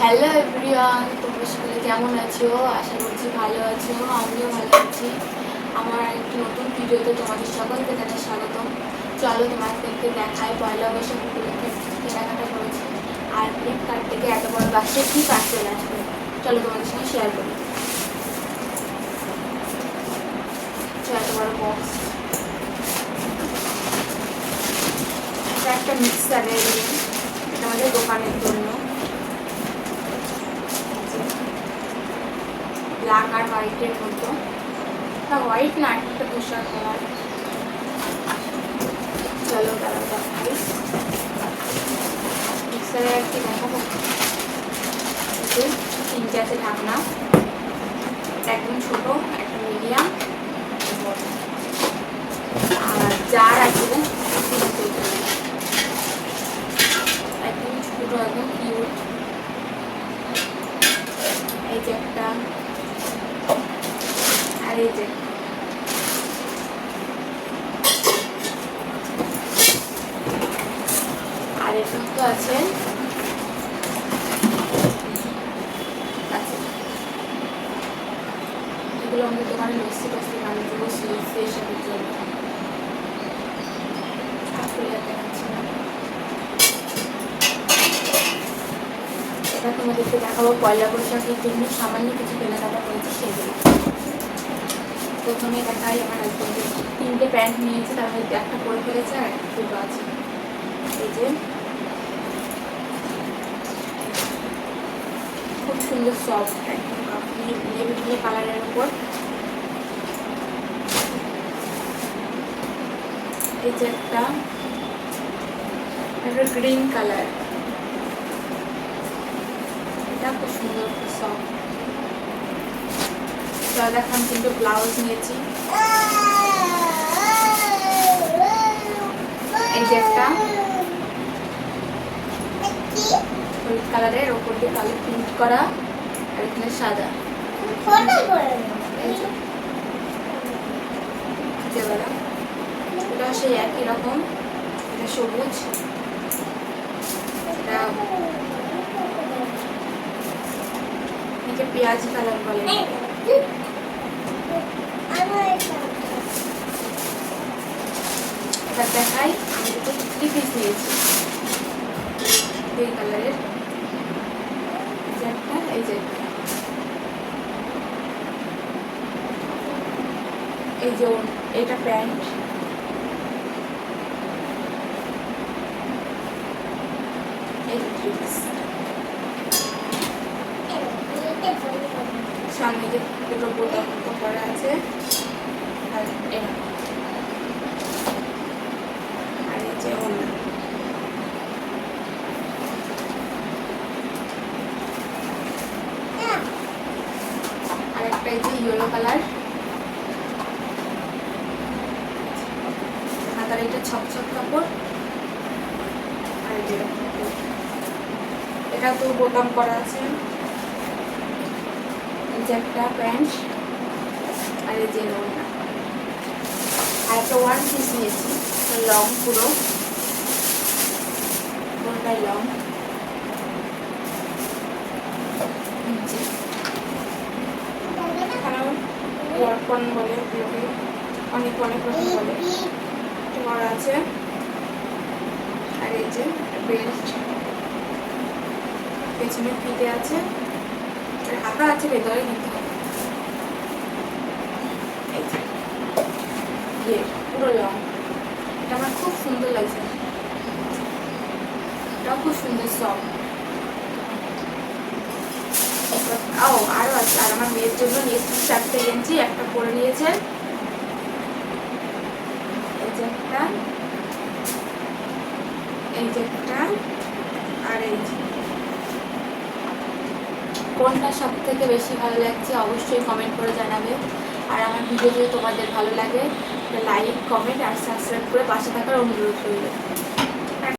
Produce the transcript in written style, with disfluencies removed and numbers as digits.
Hello everyone, তোমরা সকলে কেমন আছো? আশা করছি ভালো আছো। আমিও ভালো আছি। আমার একটি নতুন ভিডিওতে তোমাদের সকলকে জানাই স্বাগতম। চলো তোমাদেরকে দেখাই পয়লা বৈশাখ উপলক্ষে কেনাকাটা করেছি আর ফ্লিপকার্ট থেকে এত বড় বাক্সে কী পার্সেল আসবে চলো তোমাদের সঙ্গে শেয়ার করি। এত বড় বক্স, একটা মিক্সারের, এটা আমাদের দোকানের জন্য। ব্ল্যাক আর হোয়াইটের মতো, হোয়াইট না একটা তুষার কালার। চলো তারা দেখাই মিক্সারে আর কি দেখাবো। তিনটে আছে ঢাকনা, একদম ছোট, একটা মিডিয়াম আর জার আছে একদম ছোট, একদম কিউট। এই যে একটা, আর এই যে আর এটা তো আছে এগুলো আমাদের দোকানে লস্যি টস্যি বানিয়ে দেবো সেসবের জন্য। এটা তোমাদেরকে দেখাবো পয়লা বৈশাখের জন্য সামান্য কিছু কেনাকাটা করেছি সেগুলো। প্রথমে দেখাই আমার হাজবেন্ডের তিনটে প্যান্ট নিয়েছে, তার মধ্যে একটা পরে ফেলেছে আর একটা দুটো আছে। এই যে খুব সুন্দর সফট, একদম নেভি কালারের উপর। এই যে একটা গ্রিন কালার, এটা খুব সুন্দর সফট। দেখান কিন্তু ব্লাউজ নিয়েছি। এই যে একটা হলুদ কালারের ওপর দিয়ে কালো প্রিন্ট করা আর এখানে সাদা। এটা সেই একই রকম, এটা সবুজ, এটা পেঁয়াজি কালার বলে। এটা দেখাই, আমি দুটো 3 পিস নিয়েছি এই কালারের। এই যে এই যে এটা প্যান্ট, সামনে যে দুটো বোতাম করা আছে আর এই যে অন্য আর একটা এই যে ইয়েলো কালার, হাতার এটা ছকছক কাপড়। আর এটা তো বোতাম করা আছে। এই যে একটা প্যান্ট আর এই যে ওড়না। আর একটা 1 পিস নিয়েছি, লং, পুরো কোনটাই লং। ইয়ারফোন বলে, অনেক অনেক রকম বলে করা আছে। আর এই যে বেল্ট, পেছনে ফিতে আছে, হাতা আছে ভেতরে, কিন্তু পুরো লং। এটা আমার খুব সুন্দর লাগছে, এটাও খুব সুন্দর সফট। আরো আছে, আর আমার মেয়ের জন্য নিয়েছি 4টে গেঞ্জি, একটা পরে নিয়েছে। এই যে একটা, এই যে একটা, আর এই যে কোনটা সব থেকে বেশি ভালো লাগছে অবশ্যই কমেন্ট করে জানাবে। আর আমার ভিডিও যদি তোমাদের ভালো লাগে লাইক, কমেন্ট আর সাবস্ক্রাইব করে পাশে থাকার অনুরোধ রইল।